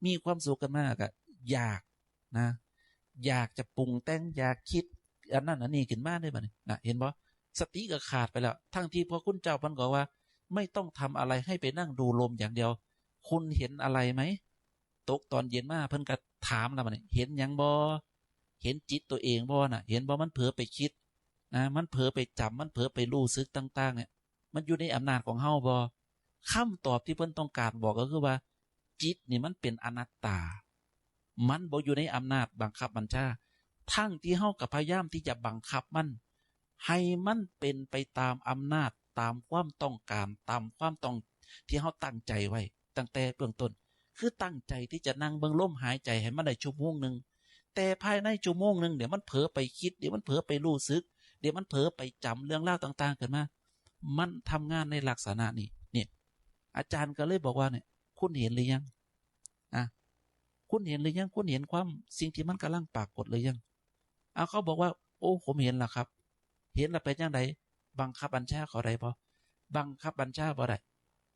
มีความสุขกันมากอะอยากนะอยากจะปรุงแต่งอยากคิดอันนั้นอันนี้ขึ้นมาได้บ้างนะเห็นบ่สติก็ขาดไปแล้วทั้งที่พอคุณเจ้าพันบอกว่าไม่ต้องทำอะไรให้ไปนั่งดูลมอย่างเดียวคุณเห็นอะไรไหมตกตอนเย็นมาเพิ่นก็ถามแล้วมันเห็นยังบ่เห็นจิตตัวเองบ่น่ะเห็นบ่มันเผลอไปคิดนะมันเผลอไปจำมันเผลอไปรู้สึกต่างๆเนี่ยมันอยู่ในอำนาจของเฮาบ่คำตอบที่เพิ่นต้องการบอกก็คือว่าจิตนี่มันเป็นอนัตตามันบ่อยู่ในอำนาจบังคับบัญชาทั้งที่เฮากับพยายามที่จะบังคับมันให้มันเป็นไปตามอำนาจตามความต้องการตามความต้องที่เฮาตั้งใจไว้ตั้งแต่เบื้องต้นคือตั้งใจที่จะนั่งเบิ่งลมหายใจให้มันได้ชั่วโมงนึงแต่ภายในชั่วโมงนึงเดี๋ยวมันเผลอไปคิดเดี๋ยวมันเผลอไปรู้สึกเดี๋ยวมันเผลอไปจำเรื่องราวต่างๆขึ้นมามันทำงานในลักษณะนี้เนี่ยอาจารย์ก็เลยบอกว่าเนี่ยคุณเห็นหรือยังคุณเห็นหรือยังคุณเห็นความสิ่งที่มันกำลังปรากฏหรือยังเขาบอกว่าโอ้ผมเห็นแล้วครับเห็นแล้วเป็นยังไงบังคับบัญชาเขาได้บ่บังคับบัญชาบ่ได้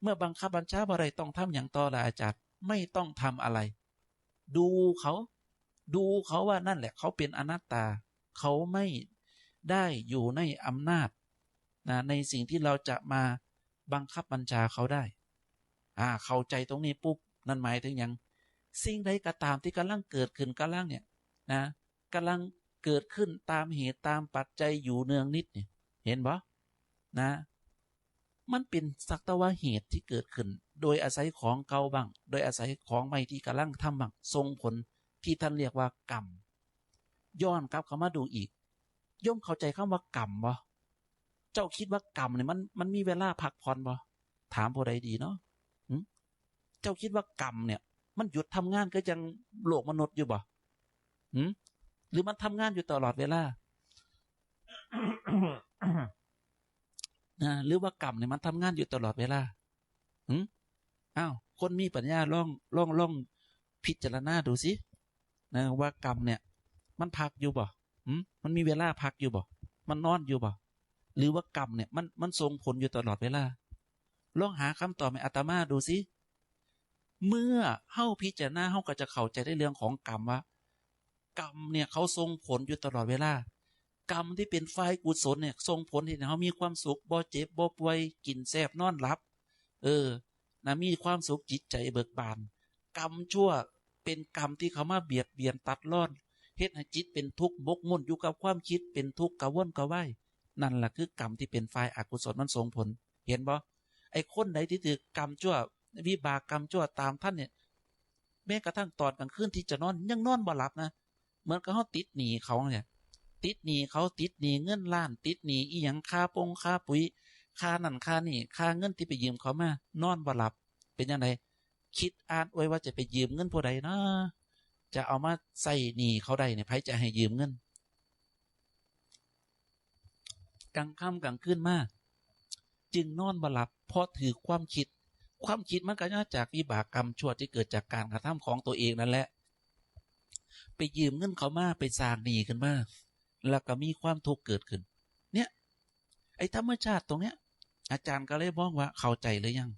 เมื่อบังคับบัญชาบ่ได้ต้องทำอย่างต่อละอาจารย์ไม่ต้องทำอะไรดูเขาว่านั่นแหละเขาเป็นอนัตตาเขาไม่ได้อยู่ในอำนาจนะในสิ่งที่เราจะมาบังคับบัญชาเขาได้เข้าใจตรงนี้ปุ๊บนั่นหมายถึงอย่างสิ่งใดก็ตามที่กำลังเกิดขึ้นกำลังเนี่ยนะกำลังเกิดขึ้นตามเหตุตามปัจจัยอยู่เนืองนิดเนี่ยเห็นบ่นะมันเป็นสักแต่ว่าเหตุที่เกิดขึ้นโดยอาศัยของเก่าบ้างโดยอาศัยของใหม่ที่กำลังทำบ้างส่งผลที่ท่านเรียกว่ากรรมย้อนกลับเข้ามาดูอีกย่อมเข้าใจคำว่ากรรมบ่เจ้าคิดว่ากรรมเนี่ยมันมีเวลาพักผ่อนบ่ถามผู้ใดดีเนาะเจ้าคิดว่ากรรมเนี่ยมันหยุดทำงานก็ยังโลกมนุษย์อยู่บ่หรือมันทำงานอยู่ตลอดเวลา หรือว่ากรรมเนี่ยมันทำงานอยู่ตลอดเวลาคนมีปัญญาลองพิจารณาดูสินะว่ากรรมเนี่ยมันพักอยู่บ่มันมีเวลาพักอยู่บ่มันนอนอยู่บ่หรือว่ากรรมเนี่ยมันส่งผลอยู่ตลอดเวลาลองหาคำตอบให้อาตมาดูสิเมื่อเฮาพิจารณาเฮาก็จะเข้าใจได้เรื่องของกรรมว่ากรรมเนี่ยเขาส่งผลอยู่ตลอดเวลากรรมที่เป็นฝ่ายกุศลเนี่ยส่งผลให้เขามีความสุขบ่เจ็บบ่ป่วยกินแซ่บนอนหลับนะมีความสุขจิตใจเบิกบานกรรมชั่วเป็นกรรมที่เขามาเบียดเบียนตัดรอดเฮ็ดให้จิตเป็นทุกข์บกมุ่นอยู่กับความคิดเป็นทุกข์กระวนกระวายนั่นแหละคือกรรมที่เป็นฝ่ายอกุศลมันส่งผลเห็นบ่ไอ้คนใดที่ถือกรรมชั่ววิบากกรรมชั่วตามท่านเนี่ยแม้กระทั่งตอนกลางคืนที่จะนอนยังนอนบ่หลับนะเหมือนกับเขาติดหนี้เขาเนี่ยติดหนี้เขาติดหนี้เงินล้านติดหนี้อีหยังค่าปงค่าปุ๋ยค่านั่นค่านี่ค่าเงินที่ไปยืมเขามานอนบ่หลับเป็นยังไงคิดอ่านไว้ว่าจะไปยืมเงินผู้ใดนะจะเอามาใส่หนี้เขาได้เนี่ยไผจะให้ยืมเงินกลางค่ำกลางคืนมาจึงนอนบ่หลับเพราะถือความคิดมันก็มาจากวิบากกรรมชั่วที่เกิดจากการกระทำของตัวเองนั่นแหละไปยืมเงินเขามาไปสร้างหนี้ขึ้นมาแล้วก็มีความทุกข์เกิดขึ้นเนี่ยไอ้ธรรมชาติตรงเนี้ยอาจารย์ก็เลยบอกว่าเข้าใจหรือยัง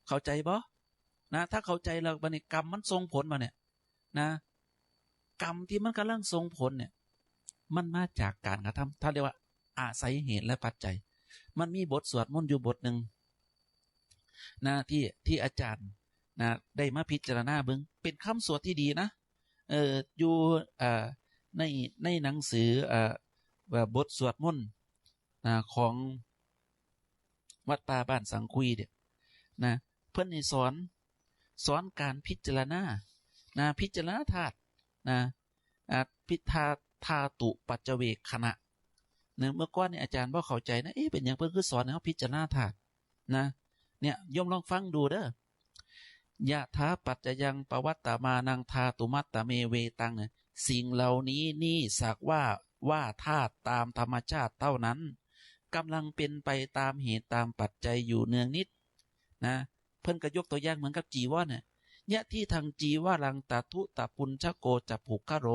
เข้าใจบ่นะถ้าเข้าใจแล้วบัดนี้กรรมมันส่งผลมาเนี่ยนะกรรมที่มันกำลังส่งผลเนี่ยมันมาจากการกระทำถ้าเรียกว่าอาศัยเหตุและปัจจัยมันมีบทสวดมนต์อยู่บทหนึ่งนะที่อาจารย์นะได้มาพิจารณาเบิ่งเป็นคำสวดที่ดีนะอยู่ในหนังสือบทสวดมนต์ของวัดป่าบ้านสังคุยเนี่ยนะเพื่อนสอนการพิจารณาพิจารณาธาตุพิธาตุปัจเจเวคขณะเนี่ยเมื่อก่อนเนี่ยอาจารย์บ่เข้าใจนะเป็นอย่างเพิ่นคือสอนให้เฮาพิจารณาธาตุนะเนี่ยโยมลองฟังดูเด้อ ยะถาปัจจยังปวัตตมานังธาตุมัตตเมเวตังเนี่ยสิ่งเหล่านี้นี่สักว่าธาตุตามธรรมชาติเท่านั้นกำลังเป็นไปตามเหตุตามปัจจัยอยู่เนืองนิดนะเพิ่นก็ยกตัวอย่างเหมือนกับจีวรเนี่ยยะที่ทางจีวรังตทุตปุญชโกจัปุคโร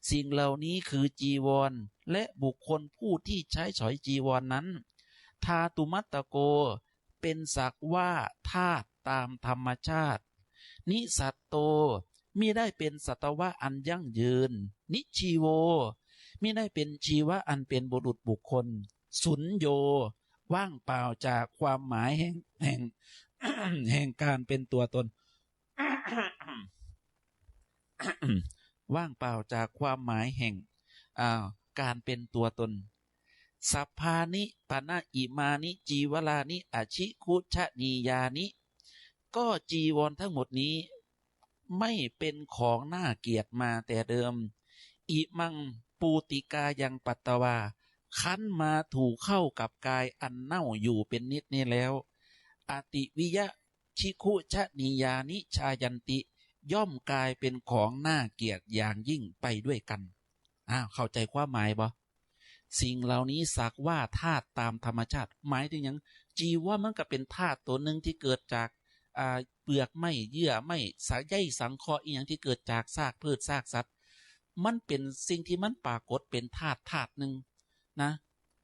สิ่งเหล่านี้คือจีวรและบุคคลผู้ที่ใช้ฉอยจีวรนั้นธาตุมัตตโกเป็นสักว่าธาตุตามธรรมชาตินิสัตโตมิได้เป็นสัตวะอันยั่งยืนนิชีโวมิได้เป็นชีวะอันเป็นบุรุษบุคคลสุญโยว่างเปล่าจากความหมายแห่งการเป็นตัวตน ว่างเปล่าจากความหมายแห่งการเป็นตัวตนสัพพานิปนะอิมานิจีวลานิอชิคุชนียานิก็จีวรทั้งหมดนี้ไม่เป็นของน่าเกียรติมาแต่เดิมอิมังปูติกายังปัตตวาคันมาถูกเข้ากับกายอันเน่าอยู่เป็นนิดนี้แล้วอติวิยะชิคุชนียานิชายันติย่อมกลายเป็นของน่าเกียรติอย่างยิ่งไปด้วยกันเข้าใจความหมายบ่สิ่งเหล่านี้สักว่าธาตุตามธรรมชาติหมายถึงอย่างจีว่ามันก็เป็นธาตุตัวหนึ่งที่เกิดจากเปลือกไม้เยื่อไม้สายใยสังเคราะห์อีอย่างที่เกิดจากซากพืชซากสัตว์มันเป็นสิ่งที่มันปรากฏเป็นธาตุหนึ่งนะ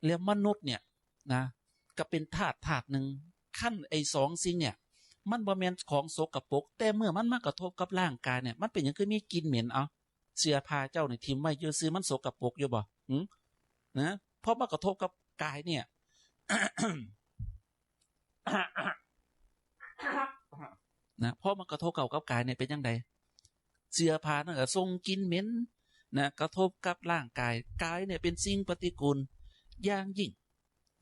แล้วมนุษย์เนี่ยนะก็เป็นธาตุหนึ่งขั้นไอ้สองสิ่งเนี่ยมันบ่แม่นของโสกปรกแต่เมื่อมันมากระทบกับร่างกายเนี่ยมันเป็นอย่างคือมีกลิ่นเหม็นเสื้อผ้าเจ้าเนี่ยทิ่มไว้อยู่ซื้อมันโสกปรกอยู่บ่นะเพราะมากระทบกับกายเนี่ย นะเพราะมันกระทบกับกายเนี่ยเป็นยังไงเสื้อผ้านั่นก็ส่งกลิ่นเหม็นนะกระทบกับร่างกายเนี่ยเป็นสิ่งปฏิกูลอย่างยิ่ง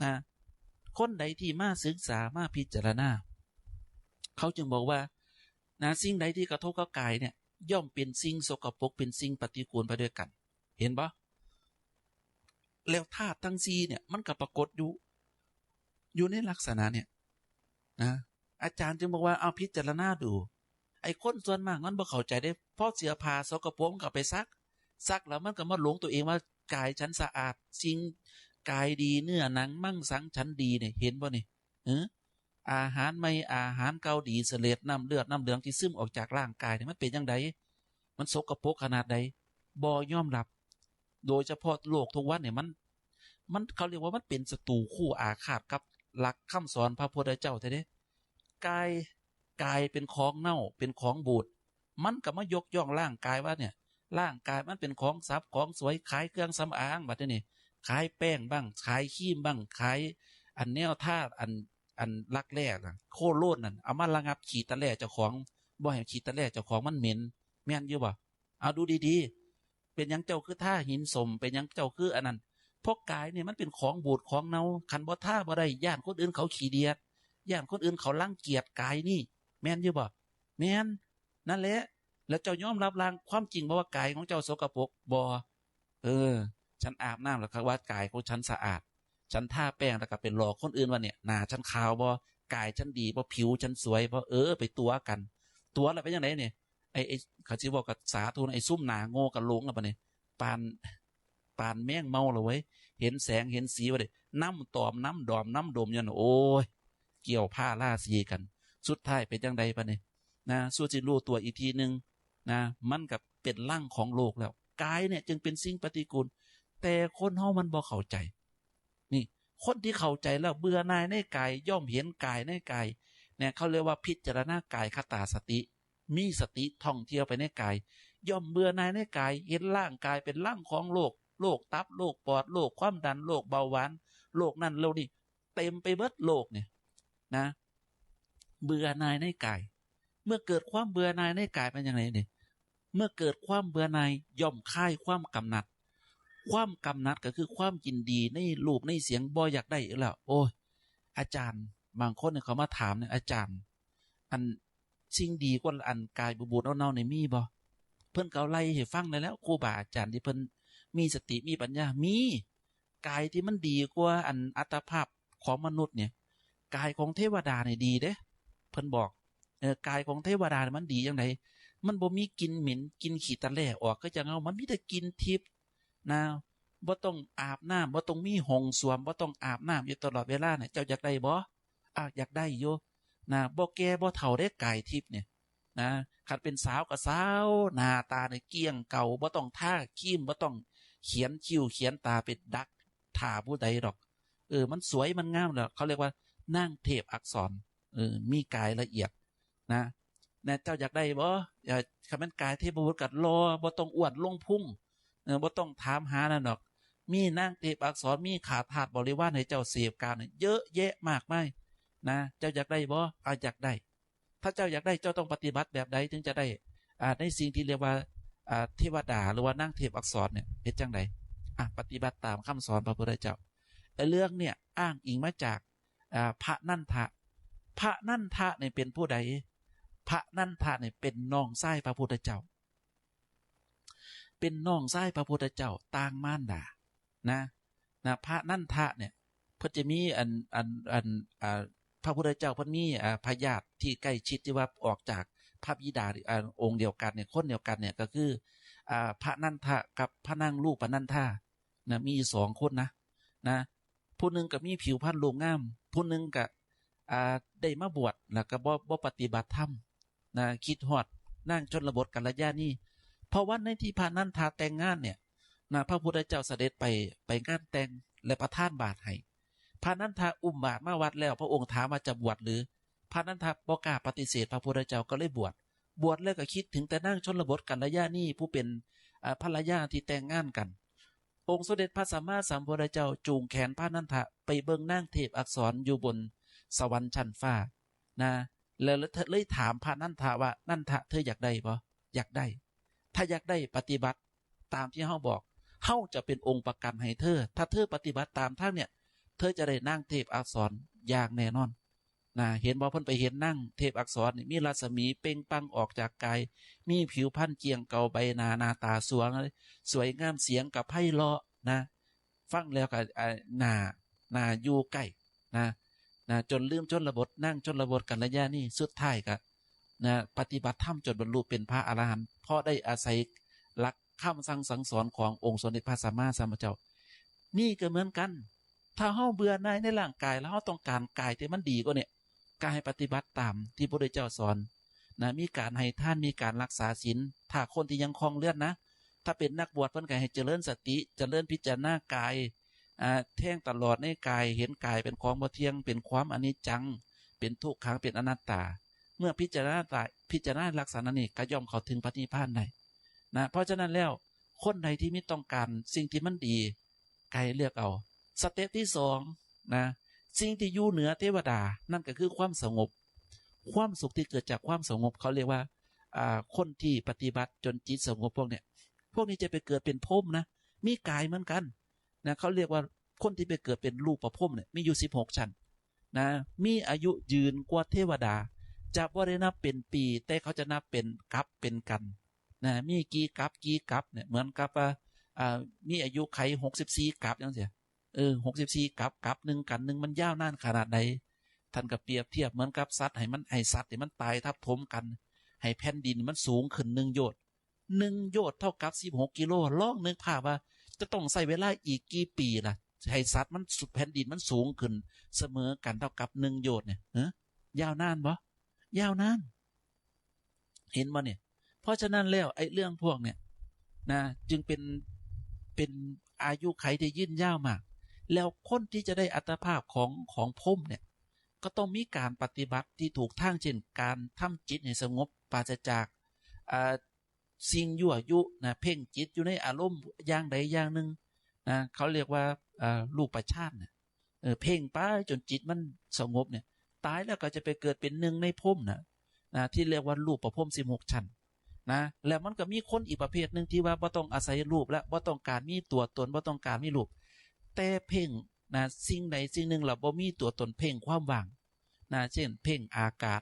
นะคนใดที่มาศึกษามาพิจารณาเขาจึงบอกว่านะสิ่งใดที่กระทบกับกายเนี่ยย่อมเป็นสิ่งสกปรกเป็นสิ่งปฏิกูลไปด้วยกันเห็นปะแล้วธาตุทั้งสี่เนี่ยมันก็ปรากฏอยู่ในลักษณะเนี่ยนะอาจารย์จึงบอกว่าเอาพิจารณาดูไอ้คนส่วนมากมันบ่เข้าใจได้เพราะเสียผ้าสกปรกมันก็ไปซักแล้วมันก็มาหลงตัวเองว่ากายฉันสะอาดสิ่งกายดีเนื้อหนังมั่งสังฉันดีเนี่ยเห็นบ่นี่อาหารไม่อาหารเกาดีเสลดน้ำเลือดน้ำเหลืองที่ซึมออกจากร่างกายเนี่ยมันเป็นยังไงมันสกปรกขนาดใดบ่ยอมรับโดยเฉพาะโลกทุกวันเนี่ยมันเขาเรียกว่ามันเป็นศัตรูคู่อาฆาตกับหลักคำสอนพระพุทธเจ้าแท้ๆกายเป็นของเน่าเป็นของบูดมันก็มายกย่องร่างกายว่าเนี่ยร่างกายมันเป็นของทรัพย์ของสวยขายเครื่องสำอางบัดนี้ขายแป้งบ้างขายครีมบ้างขายอันแนวท่าอันลักแร่โคโลนนั่นเอามาระงับขีดตะแล่เจ้าของบ่ให้ขีดตะแล่เจ้าของมันเหม็นแม่นอยู่บ่เอาดูดีๆเป็นยังเจ้าคือท่าหินสมเป็นยังเจ้าคืออันนั้นเพราะกายเนี่ยมันเป็นของบูดของเน่าคันบ่ท่าบ่ได้ย่านคนอื่นเขาขี้เดียดย่านคนอื่นเขารังเกียจกายนี่แม่นอยู่บ่แม่นนั่นแหละแล้วเจ้ายอมรับความจริงบ่ว่ากายของเจ้าสกปรกบ่ฉันอาบน้ำแล้วก็ว่ากายของฉันสะอาดฉันท่าแป้งแล้วก็เป็นหลอกคนอื่นว่าเนี่ยหน้าฉันขาวบ่กายฉันดีบ่ผิวฉันสวยบ่ไปตัวกันตัวแล้วเป็นยังไงเนี่ยไอ้เขาสิบอกกับสาธุไอ้ซุ่มหนาโง่กับลงแล้วปะเนี่ยปานแมงเมาเลยเว้ยเห็นแสงเห็นสีวะเด้น้ำตอมน้ำดอมน้ำดมยันโอ้ยเกี่ยวผ้าล่าสีกันสุดท้ายเป็นยังไงปะเนี่ยนะสู้จิรู้ตัวอีกทีหนึ่งนะมันกับเป็นร่างของโลกแล้วกายเนี่ยจึงเป็นสิ่งปฏิกูลแต่คนเฮามันบ่เข้าใจนี่คนที่เข้าใจแล้วเบื่อหน่ายในกายย่อมเห็นกายในกายเนี่ยเขาเรียกว่าพิจารณากายคตาสติมีสติท่องเที่ยวไปในกายย่อมเบื่อหน่ายในกายเห็นร่างกายเป็นร่างของโรคตับโรคปอดโรคความดันโรคเบาหวานโรคนั่นโรคนี่เต็มไปเบิดโลกเนี่ยนะเบื่อหน่ายในกายเมื่อเกิดความเบื่อหน่ายในกายเป็นยังไงเนี่ยเมื่อเกิดความเบื่อหน่ายย่อมคลายความกำหนัดก็คือความยินดีในรูปในเสียงบ่อยากได้แล้วโอ้ยอาจารย์บางคนเนี่ยเขามาถามเนี่ยอาจารย์อันสิ่งดีกว่าอันกายบูดเน่าในมีบ่เพิ่นเก่าไล่ให้ฟังเลยแล้วครูบาอาจารย์ที่เพิ่นมีสติมีปัญญามีกายที่มันดีกว่าอันอัตภาพของมนุษย์เนี่ยกายของเทวดาเนี่ยดีเด้เพิ่นบอก กายของเทวดามันดีอย่างไรมันบ่มีกลิ่นเหม็นกลิ่นขี้ตะแล่ออกก็จะเอามันมีแต่กลิ่นทิพย์นะบ่ต้องอาบน้ำบ่ต้องมีห้องส้วมบ่ต้องอาบน้ำอยู่ตลอดเวลาเนี่ยเจ้าอยากได้บ่อยากได้อยู่นะบ่แก่บ่เฒ่าได้กายทิพย์เนี่ยนะคันเป็นสาวก็สาวหน้าตาเนี่ยเกลี้ยงเก่าบ่ต้องทาครีมบ่ต้องเขียนคิ้วเขียนตาเป็นดักท่าผู้ใดดอกมันสวยมันงามแล้วเขาเรียกว่านางเทพอักษรมีกายละเอียดนะเจ้าอยากได้บ่คำนั้นกายเทพบุตรกัดรอบ่ต้องอ้วนลงพุ่งบ่ต้องถามหานั่นดอกมีนางเทพอักษรมีขาถาดบริวารให้เจ้าเสพการเยอะแยะมากมายนะเจ้าอยากได้บ่อยากได้ถ้าเจ้าอยากได้เจ้าต้องปฏิบัติแบบใดถึงจะได้ในสิ่งที่เรียกว่าเทวดาหรือว่านางเทพอักษรเนี่ยเป็นจังไดปฏิบัติตามคำสอนพระพุทธเจ้าเรื่องเนี่ยอ้างอิงมาจากพระนันทะเนี่ยเป็นผู้ใดพระนันทะเนี่ยเป็นน้องชายพระพุทธเจ้าเป็นน้องชายพระพุทธเจ้าต่างมารดานะพระนันทะเนี่ยเพิ่นจะมีพระพุทธเจ้าเพิ่นมีพญาติที่ใกล้ชิดที่ว่าออกจากพระบิดาองค์เดียวกันเนี่ยคนเดียวกันเนี่ยก็คือพระนันทะกับพระนางลูกปนันทานะมี2คนนะผู้หนึ่งก็มีผิวพรรณโลงงามผู้หนึ่งก็ได้มาบวชแล้วก็บ่ปฏิบัติธรรมนะคิดฮอดนั่งชนบทกัลยาณีเพราะว่าในที่พระนันทาแต่งงานเนี่ยนะพระพุทธเจ้าเสด็จไปงานแต่งและประทานบาตรให้พระนันทาอุ้มบาตรมาวัดแล้วพระองค์ถามว่าจะบวชหรือพระนันทาบ่กล้าปฏิเสธพระพุทธเจ้าก็เลยบวชแล้วก็คิดถึงแต่นั่งชนบทกัลยาณีผู้เป็นภรรยาที่แต่งงานกันองค์สมเด็จพระสัมมาสัมพุทธเจ้าจูงแขนพระนันทะไปเบิ่งนางเทพอักษรอยู่บนสวรรค์ชั้นฟ้านะแล้วเลยถามพระนันทะว่านันทะเธออยากได้บ่อยากได้ถ้าอยากได้ปฏิบัติตามที่เฮาบอกเฮาจะเป็นองค์ประกันให้เธอถ้าเธอปฏิบัติตามทางเนี่ยเธอจะได้นางเทพอักษรอย่างแน่นอนนะเห็นบ่เพิ่นไปเห็นนางเทพอักษรนี่มีรัศมีเปล่งปลั่งออกจากกายมีผิวพรรณเจียงเก่าใบหน้าตาสวยงามเสียงกับไพเราะนะฟังแล้วก็น่าอยู่ใกล้นะจนลืมชนบทนั่งชนบทกัลยาณีสุดท้ายก็นะปฏิบัติธรรมจนบรรลุเป็นพระอรหันต์เพราะได้อาศัยหลักคำสั่งสอนขององค์สมเด็จพระสัมมาสัมพุทธเจ้านี่ก็เหมือนกันถ้าเฮาเบื่อหน่ายในร่างกายแล้วเฮาต้องการกายที่มันดีกว่าเนี่ยกายปฏิบัติตามที่พระพุทธเจ้าสอนนะมีการให้ทานมีการรักษาศีลถ้าคนที่ยังคลองเลือดนะถ้าเป็นนักบวชเพิ่นก็ให้เจริญสติเจริญพิจารณากายแท่งตลอดในกายเห็นกายเป็นของบ่เที่ยงเป็นความอนิจจังเป็นทุกขังเป็นอนัตตาเมื่อพิจารณาลักษณะนี้ก็ย่อมเข้าถึงพระนิพพานได้นะเพราะฉะนั้นแล้วคนใดที่มีต้องการสิ่งที่มันดีกายเลือกเอาสเต็ปที่2นะสิ่งที่อยู่เหนือเทวดานั่นก็คือความสงบความสุขที่เกิดจากความสงบเขาเรียกว่าคนที่ปฏิบัติจนจิตสงบพวกนี้จะไปเกิดเป็นพรหมนะมีกายเหมือนกันนะเขาเรียกว่าคนที่ไปเกิดเป็นรูปประพรหมเนี่ยมีอยู่16ชั้นนะมีอายุยืนกว่าเทวดาจะบ่ได้นับเป็นปีแต่เขาจะนับเป็นกัปเป็นกันนะมีกี่กัปเนี่ยเหมือนกับว่ามีอายุไข64กัปจังซี่64กัปหนึ่งกันหนึ่งมันยาวนานขนาดใดท่านก็เปรียบเทียบเหมือนกับสัตว์ให้สัตว์ที่มันตายทับถมกันให้แผ่นดินมันสูงขึ้น1 โยชน์1 โยชน์เท่ากับ16 กิโลลองนึกภาพว่าจะต้องใช้เวลาอีกกี่ปีล่ะให้สัตว์มันแผ่นดินมันสูงขึ้นเสมอกันเท่ากับ1 โยชน์เนี่ยยาวนานบ่ยาวนานเห็นบ่เนี่ยเพราะฉะนั้นแล้วไอ้เรื่องพวกเนี่ยนะจึงเป็นอายุไขที่ยืนยาวมากแล้วคนที่จะได้อัตภาพของพรหมเนี่ยก็ต้องมีการปฏิบัติที่ถูกทางเช่นการทำจิตให้สงบปราศจากสิ่งยั่วยุนะเพ่งจิตอยู่ในอารมณ์อย่างใดอย่างหนึ่งนะเขาเรียกว่ารูปฌานเนี่ยเพ่งไปจนจิตมันสงบเนี่ยตายแล้วก็จะไปเกิดเป็นหนึ่งในพรหมนะที่เรียกว่ารูปประพรหม16 ชั้นนะแล้วมันก็มีคนอีกประเภทหนึ่งที่ว่าบ่ต้องอาศัยรูปและบ่ต้องการมีตัวตนบ่ต้องการมีรูปแต่เพ่งนะสิ่งใดสิ่งหนึ่งเราบ่มีตัวตนเพ่งความว่างนะเช่นเพ่งอากาศ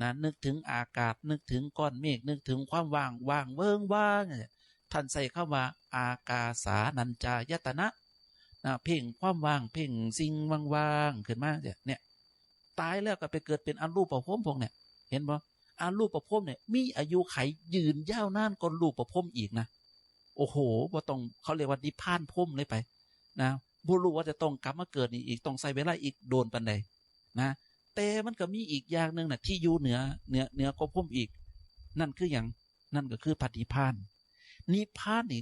นะนึกถึงอากาศนึกถึงก้อนเมฆนึกถึงความว่างเวิ้งว่างท่านใส่คำว่าอากาสานัญจายตนะเพ่งความว่างเพ่งสิ่งว่างๆขึ้นมาเนี่ยตายแล้วก็ไปเกิดเป็นอรูปประพรหมพวกเนี่ยเห็นบ่ รูปประพรมเนี่ยมีอายุไขยืนยาวนานกว่ารูปประพรมอีกนะโอ้โหบ่ต้องเขาเรียกว่านิพพานพรมเลยไปนะบ่รู้ว่าจะต้องกลับมาเกิดอีกต้องใช้เวลาอีกโดนปานใดนะแต่มันก็มีอีกอย่างนึงน่ะที่อยู่เหนือกว่าพรมอีกนั่นคือหยังนั่นก็คือพระนิพพานนิพพานนี่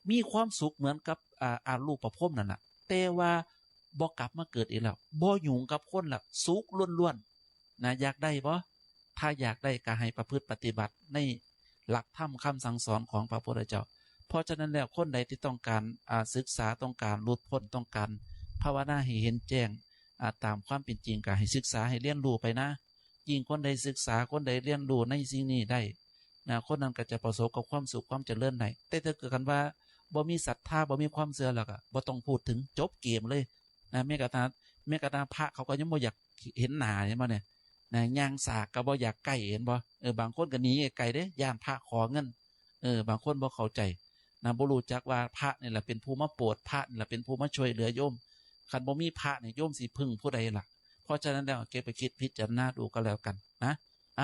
มีความสุขเหมือนกับรูปประพรมนั่นน่ะแต่ว่าบ่กลับมาเกิดอีกแล้วบ่ยุ่งกับคนละสุขล้วนๆนะอยากได้บ่ถ้าอยากได้ก็ให้ประพฤติปฏิบัติในหลักธรรมคำสั่งสอนของพระพุทธเจ้าเพราะฉะนั้นแล้วคนใดที่ต้องการศึกษาต้องการหลุดพ้นต้องการภาวนาให้เห็นแจ้งตามความเป็นจริงก็ให้ศึกษาให้เรียนรู้ไปนะยิ่งคนใดศึกษาคนใดเรียนรู้ในสิ่งนี้ได้นะคนนั้นก็จะประสบกับความสุขความเจริญได้แต่ถ้าเกิดกันว่าบ่มีศรัทธาบ่มีความเชื่อแล้วก็บ่ต้องพูดถึงจบเกมเลยนะแม้กระทั่งพระเขาก็ยังบ่อยากเห็นหน้าเห็นบ่เนี่ยนะย่างสากก็บ่อยากใกล้เห็นบ่บางคนก็หนีไกลเด้ย่านพระขอเงินบางคนบ่เข้าใจนะบ่รู้จักว่าพระนี่แหละเป็นผู้มาโปรดพระนี่แหละเป็นผู้มาช่วยเหลือโยมคันบ่มีพระนี่โยมสิพึ่งผู้ใดล่ะเพราะฉะนั้นแล้วเก็บไปคิดพิจารณาดูก็แล้วกันนะเอ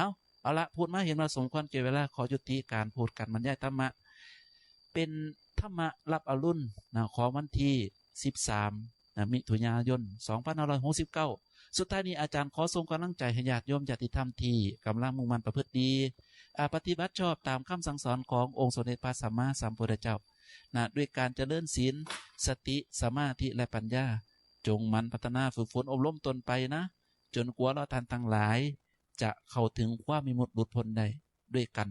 าละพูดมาเห็นว่าสมควรเก็บเวลาขอยุติการพูดกันบรรยายธรรมะเป็นธรรมะรับอรุณนะของวันที่13นะมิถุนายน2569สุดท้ายนี้อาจารย์ขอส่งกำลังใจให้ญาติโยมญาติธรรมที่กำลังมุ่งมั่นประพฤติดีปฏิบัติชอบตามคำสั่งสอนขององค์สมเด็จพระสัมมาสัมพุทธเจ้านะด้วยการเจริญศีลสติสมาธิและปัญญาจงมันพัฒนาฝึกฝนอบรมตนไปนะจนกว่าเราท่านทั้งหลายจะเข้าถึงความมีมุตหลุดพ้นได้ด้วยกัน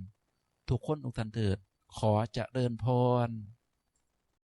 ทุกคนทุกท่านเถิดขอเจริญพร